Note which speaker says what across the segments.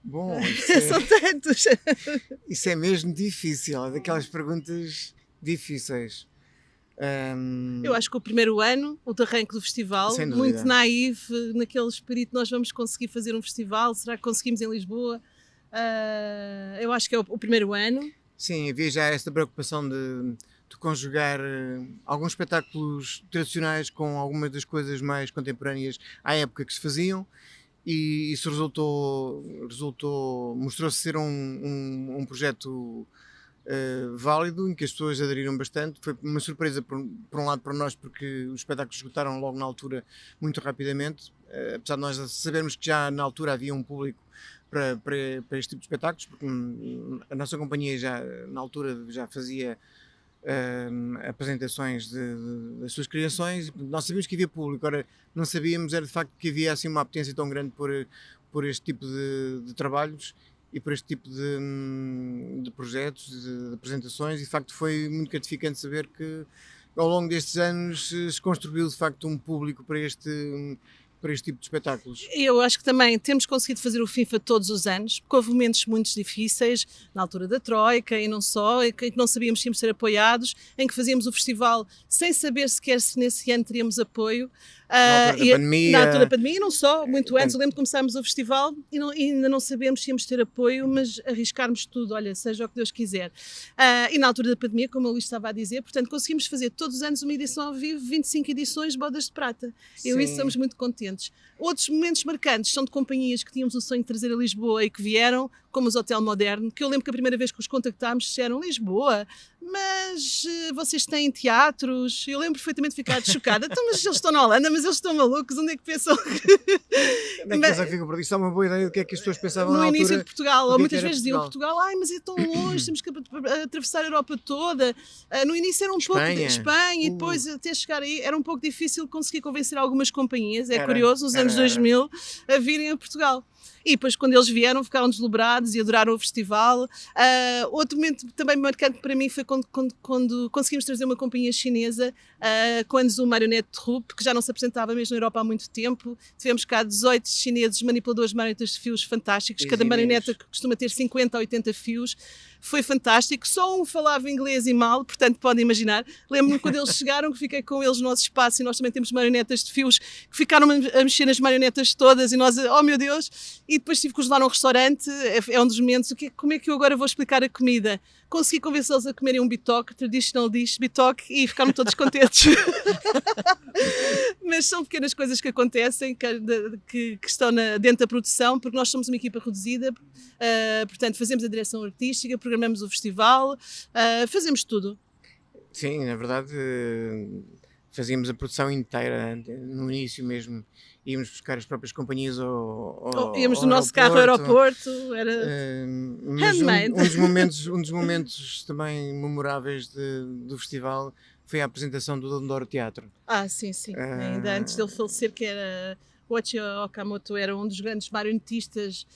Speaker 1: Bom,
Speaker 2: São tantos.
Speaker 1: isso é mesmo difícil, é daquelas perguntas difíceis.
Speaker 2: Eu acho que o primeiro ano, o de arranque do festival,
Speaker 1: Sem
Speaker 2: muito
Speaker 1: dúvida.
Speaker 2: naif, naquele espírito, nós vamos conseguir fazer um festival, será que conseguimos em Lisboa? Eu acho que é o primeiro ano.
Speaker 1: Sim, havia já esta preocupação de conjugar alguns espetáculos tradicionais com algumas das coisas mais contemporâneas à época que se faziam, e isso mostrou-se ser um projeto válido, em que as pessoas aderiram bastante. Foi uma surpresa por um lado para nós, porque os espetáculos esgotaram logo na altura muito rapidamente, apesar de nós sabermos que já na altura havia um público para este tipo de espetáculos, porque a nossa companhia já na altura já fazia apresentações das suas criações, e nós sabíamos que havia público. Ora, não sabíamos era de facto que havia assim uma apetência tão grande por este tipo de trabalhos e por este tipo de projetos, de apresentações, e de facto foi muito gratificante saber que ao longo destes anos se construiu de facto um público para este tipo de espetáculos.
Speaker 2: Eu acho que também temos conseguido fazer o FIFA todos os anos, porque houve momentos muito difíceis, na altura da Troika e não só, em que não sabíamos se íamos ser apoiados, em que fazíamos o festival sem saber sequer se nesse ano teríamos apoio.
Speaker 1: Na altura da pandemia.
Speaker 2: Na altura da pandemia e não só, muito antes. Eu lembro que começámos o festival e ainda não sabíamos se íamos ter apoio, mas arriscarmos tudo, olha, seja o que Deus quiser. E na altura da pandemia, como o Luís estava a dizer, portanto conseguimos fazer todos os anos uma edição ao vivo, 25 edições, Bodas de Prata. Eu e isso estamos muito contentes. Outros momentos marcantes são de companhias que tínhamos o sonho de trazer a Lisboa e que vieram, como os Hotel Moderno, que eu lembro que a primeira vez que os contactámos disseram: Lisboa, mas vocês têm teatros? Eu lembro perfeitamente de ficar chocada. Então, mas eles estão na Holanda, mas eles estão malucos, onde é que pensam?
Speaker 1: Onde é que pensam que ficam por isso? Há uma boa ideia do que é que as pessoas pensavam
Speaker 2: no
Speaker 1: na
Speaker 2: início
Speaker 1: altura,
Speaker 2: de Portugal, ou muitas vezes diziam
Speaker 1: Portugal.
Speaker 2: Portugal, mas é tão longe, temos que atravessar a Europa toda. No início era um pouco de Espanha e depois até chegar aí era um pouco difícil conseguir convencer algumas companhias, curioso, nos anos 2000, a virem a Portugal. E depois, quando eles vieram, ficaram deslumbrados e adoraram o festival. Outro momento também marcante para mim foi quando conseguimos trazer uma companhia chinesa, quando o Marionette Troupe, que já não se apresentava mesmo na Europa há muito tempo. Tivemos cá 18 chineses manipuladores de marionetas de fios fantásticos. Cada marioneta costuma ter 50 a 80 fios. Foi fantástico. Só um falava inglês e mal, portanto podem imaginar. Lembro-me quando eles chegaram, que fiquei com eles no nosso espaço, e nós também temos marionetas de fios que ficaram a mexer nas marionetas todas, e nós, oh meu Deus. E depois tive que os levar a um restaurante. É um dos momentos. Como é que eu agora vou explicar a comida? Consegui convencê-los a comerem um bitoque, traditional dish, bitoque, e ficaram todos contentes. Mas são pequenas coisas que acontecem, que estão dentro da produção, porque nós somos uma equipa reduzida, portanto fazemos a direção artística, programamos o festival, fazemos tudo.
Speaker 1: Sim, na verdade fazíamos a produção inteira, no início mesmo. Íamos buscar as próprias companhias
Speaker 2: íamos no nosso carro ao aeroporto, era handmade.
Speaker 1: Um dos momentos também memoráveis do festival foi a apresentação do Dondoro Teatro.
Speaker 2: Sim. Ainda antes dele falecer, que era Oichi Okamoto, era um dos grandes marionetistas.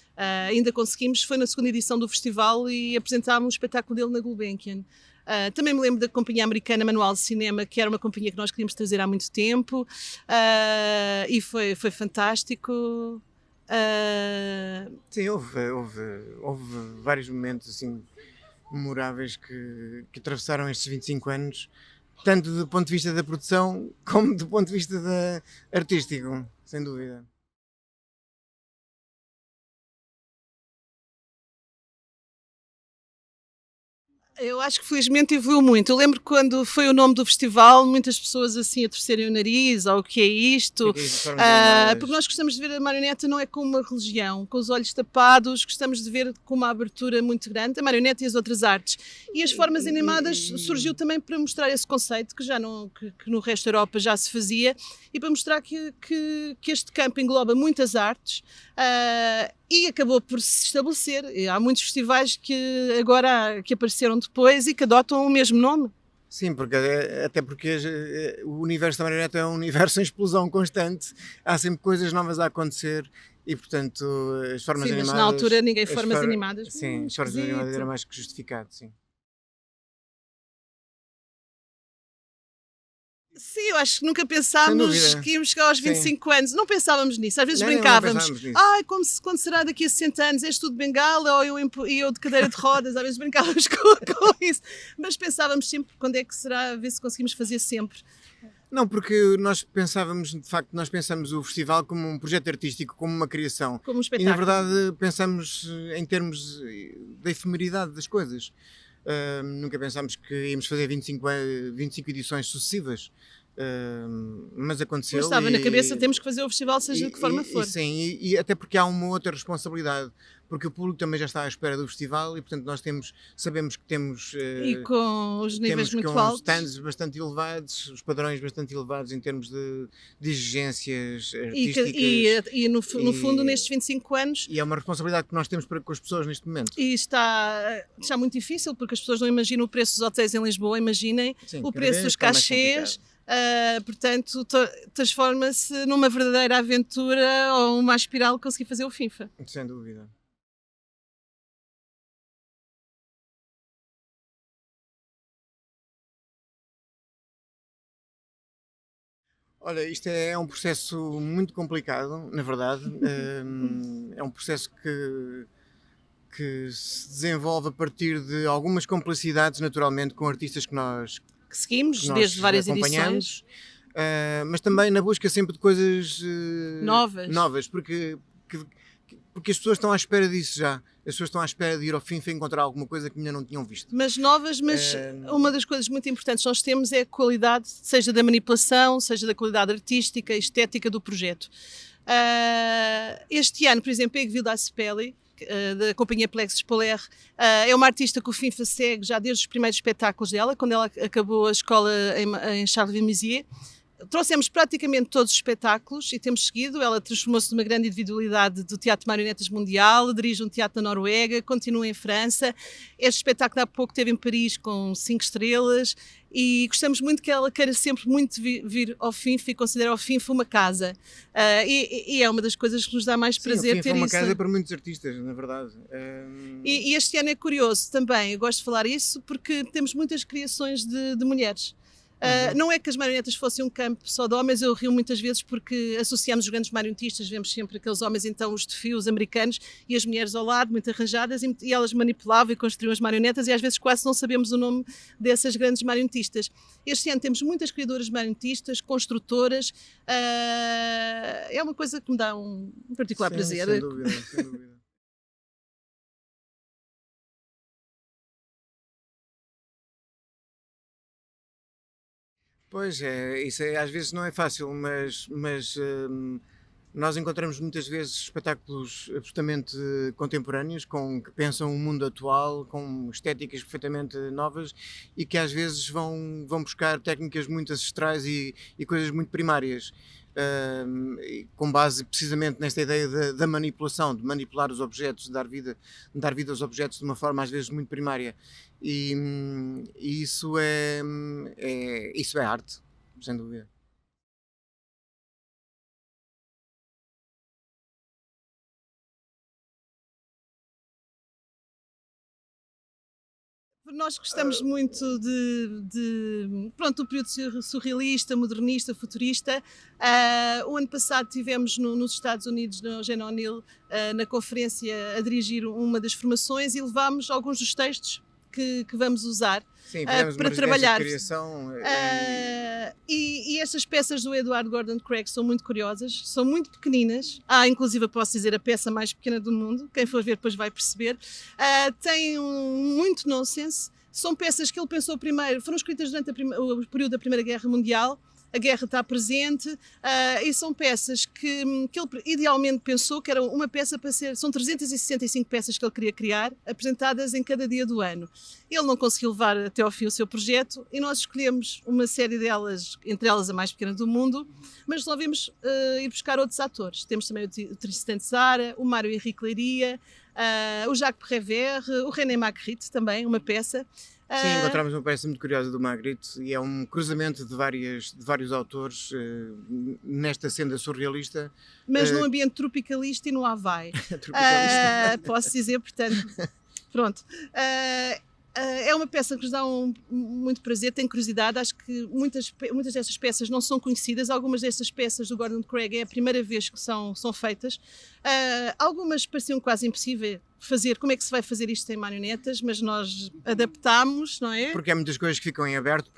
Speaker 2: Ainda conseguimos, foi na segunda edição do festival, e apresentámos um espetáculo dele na Gulbenkian. Também me lembro da companhia americana Manual de Cinema, que era uma companhia que nós queríamos trazer há muito tempo, e foi fantástico.
Speaker 1: Sim, houve vários momentos assim memoráveis que atravessaram estes 25 anos, tanto do ponto de vista da produção como do ponto de vista artístico, sem dúvida.
Speaker 2: Eu acho que felizmente evoluiu muito. Eu lembro que quando foi o nome do festival, muitas pessoas assim a torcerem o nariz, ou o que é isto, porque nós gostamos de ver a marioneta não é como uma religião, com os olhos tapados, gostamos de ver com uma abertura muito grande, a marioneta e as outras artes. E as formas animadas surgiu também para mostrar esse conceito que no resto da Europa já se fazia, e para mostrar que este campo engloba muitas artes. E acabou por se estabelecer. Há muitos festivais que apareceram depois e que adotam o mesmo nome.
Speaker 1: Sim, até porque o universo da marioneta é um universo em explosão constante, há sempre coisas novas a acontecer, e portanto as formas animadas...
Speaker 2: Mas na altura ninguém formas animadas.
Speaker 1: Sim, as formas animadas era mais que justificado, sim.
Speaker 2: Sim, eu acho que nunca pensámos que íamos chegar aos 25 anos. Não pensávamos nisso. Às vezes brincávamos. Quando será daqui a 60 anos? És tu de bengala ou eu de cadeira de rodas? Às vezes brincávamos com isso. Mas pensávamos sempre quando é que será, a ver se conseguimos fazer sempre.
Speaker 1: Não, porque nós pensávamos, de facto, nós pensamos o festival como um projeto artístico, como uma criação.
Speaker 2: Como um espetáculo.
Speaker 1: E na verdade pensamos em termos da efemeridade das coisas. Nunca pensámos que íamos fazer 25 edições sucessivas. Mas aconteceu.
Speaker 2: Mas estava na cabeça, temos que fazer o festival, seja de que forma for.
Speaker 1: Sim, e até porque há uma outra responsabilidade, porque o público também já está à espera do festival e, portanto, nós sabemos que temos.
Speaker 2: E com os níveis muito altos.
Speaker 1: Stands bastante elevados, os padrões bastante elevados em termos de exigências artísticas.
Speaker 2: E no fundo, nestes 25 anos.
Speaker 1: E é uma responsabilidade que nós temos para com as pessoas neste momento.
Speaker 2: E está muito difícil, porque as pessoas não imaginam o preço dos hotéis em Lisboa, imaginem o preço dos cachês. Portanto, transforma-se numa verdadeira aventura ou uma espiral conseguir fazer o FIFA.
Speaker 1: Sem dúvida. Olha, isto é um processo muito complicado, na verdade. É um processo que se desenvolve a partir de algumas complicidades, naturalmente, com artistas que nós
Speaker 2: seguimos desde várias edições,
Speaker 1: mas também na busca sempre de coisas novas, porque as pessoas estão à espera disso já. As pessoas estão à espera de ir ao FIFA e encontrar alguma coisa que ainda não tinham visto.
Speaker 2: Mas novas, uma das coisas muito importantes que nós temos é a qualidade, seja da manipulação, seja da qualidade artística, estética do projeto. Este ano, por exemplo, a Egvilda Aspeli, da companhia Plexus Poler, é uma artista que o FIFA segue já desde os primeiros espetáculos dela, quando ela acabou a escola em Charleville-Mézières. Trouxemos praticamente todos os espetáculos e temos seguido. Ela transformou-se numa grande individualidade do Teatro de Marionetas Mundial, dirige um teatro na Noruega, continua em França. Este espetáculo há pouco esteve em Paris com 5 estrelas e gostamos muito que ela queira sempre muito vir ao FIFA e considera o FIFA uma casa. E é uma das coisas que nos dá mais prazer ter isso.
Speaker 1: É uma casa para muitos artistas, na verdade.
Speaker 2: E este ano é curioso também, eu gosto de falar isso, porque temos muitas criações de mulheres. Não é que as marionetas fossem um campo só de homens, eu rio muitas vezes porque associamos os grandes marionetistas, vemos sempre aqueles homens, então os desafios americanos e as mulheres ao lado, muito arranjadas, e elas manipulavam e construíam as marionetas e às vezes quase não sabemos o nome dessas grandes marionetistas. Este ano temos muitas criadoras marionetistas, construtoras, é uma coisa que me dá um particular prazer.
Speaker 1: Sem dúvida, sem dúvida. Pois é, isso às vezes não é fácil, mas nós encontramos muitas vezes espetáculos absolutamente contemporâneos, que pensam o mundo atual, com estéticas perfeitamente novas e que às vezes vão buscar técnicas muito ancestrais e coisas muito primárias. Com base precisamente nesta ideia da manipulação, de manipular os objetos, de dar vida aos objetos de uma forma às vezes muito primária. E isso é arte, sem dúvida.
Speaker 2: Nós gostamos muito do período surrealista, modernista, futurista. O ano passado tivemos nos Estados Unidos, no Eugene O'Neill, na conferência, a dirigir uma das formações e levámos alguns dos textos que vamos usar.
Speaker 1: Sim,
Speaker 2: para trabalhar.
Speaker 1: Criação,
Speaker 2: e estas peças do Edward Gordon Craig são muito curiosas, são muito pequeninas. Inclusive, posso dizer, a peça mais pequena do mundo. Quem for ver depois vai perceber. Tem muito nonsense. São peças que ele pensou primeiro, foram escritas durante o período da Primeira Guerra Mundial. A guerra está presente e são peças que ele idealmente pensou que era uma peça para ser. São 365 peças que ele queria criar, apresentadas em cada dia do ano. Ele não conseguiu levar até ao fim o seu projeto e nós escolhemos uma série delas, entre elas a mais pequena do mundo, mas resolvemos ir buscar outros atores. Temos também o Tristan Tzara, o Mário Henrique Leiria, o Jacques Prévert, o René Magritte também, uma peça.
Speaker 1: Sim, encontramos uma peça muito curiosa do Magritte e é um cruzamento de vários autores nesta senda surrealista.
Speaker 2: Mas num ambiente tropicalista e no Havaí.
Speaker 1: Tropicalista.
Speaker 2: Posso dizer, portanto, pronto. É uma peça que nos dá muito prazer, tenho curiosidade. Acho que muitas destas peças não são conhecidas. Algumas destas peças do Gordon Craig é a primeira vez que são feitas. Algumas pareciam quase impossíveis fazer. Como é que se vai fazer isto em marionetas? Mas nós adaptámos, não é?
Speaker 1: Porque há muitas coisas que ficam em aberto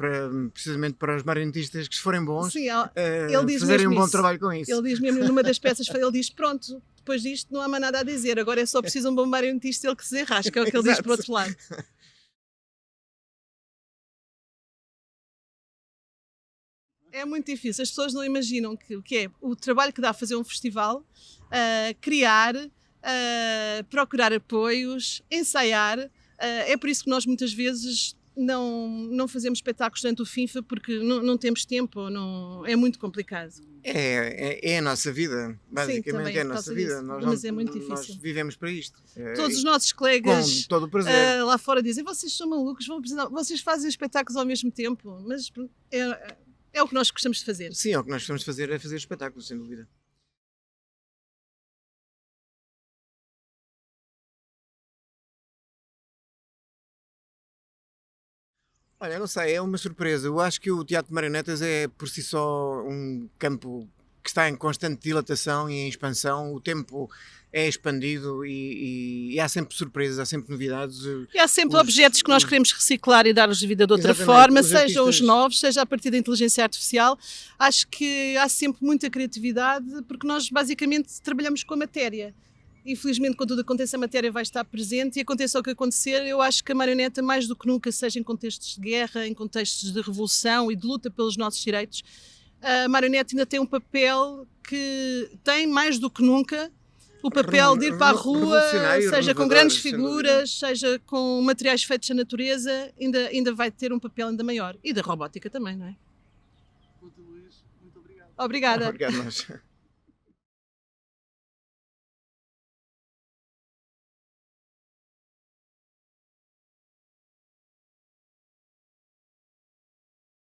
Speaker 1: precisamente para os marionetistas que, se forem bons,
Speaker 2: sim, ele diz
Speaker 1: fazerem um bom
Speaker 2: isso.
Speaker 1: trabalho com isso.
Speaker 2: Ele diz mesmo, numa das peças, ele diz, pronto, depois disto não há mais nada a dizer, agora é só preciso um bom marionetista, ele que se enrasca, é o que ele diz para o outro lado. É muito difícil, as pessoas não imaginam o que é o trabalho que dá a fazer um festival, criar, procurar apoios, ensaiar. É por isso que nós muitas vezes não fazemos espetáculos durante o FINFA, porque não temos tempo, é muito complicado.
Speaker 1: É a nossa vida, basicamente. Sim, é a nossa vida.
Speaker 2: Mas é muito difícil.
Speaker 1: Nós vivemos para isto.
Speaker 2: Todos os nossos colegas
Speaker 1: com todo o prazer.
Speaker 2: Lá fora dizem, vocês são malucos, vocês fazem espetáculos ao mesmo tempo, mas é o que nós gostamos de fazer.
Speaker 1: Sim, é o que nós gostamos de fazer, é fazer espetáculos, sem dúvida. Olha, não sei, é uma surpresa. Eu acho que o teatro de marionetas é por si só um campo que está em constante dilatação e em expansão. O tempo é expandido e há sempre surpresas, há sempre novidades.
Speaker 2: E há sempre objetos que nós queremos reciclar e dar-lhes vida de outra forma, sejam os novos, seja a partir da inteligência artificial. Acho que há sempre muita criatividade, porque nós basicamente trabalhamos com a matéria. Infelizmente, quando tudo acontece, a matéria vai estar presente, e aconteça o que acontecer, eu acho que a marioneta, mais do que nunca, seja em contextos de guerra, em contextos de revolução e de luta pelos nossos direitos, a marioneta ainda tem um papel que tem, mais do que nunca, o papel de ir para a rua, seja com grandes figuras, seja com materiais feitos da natureza, ainda vai ter um papel ainda maior. E da robótica também, não é?
Speaker 3: Luís, muito obrigado.
Speaker 2: Obrigada.
Speaker 1: Obrigado, nós.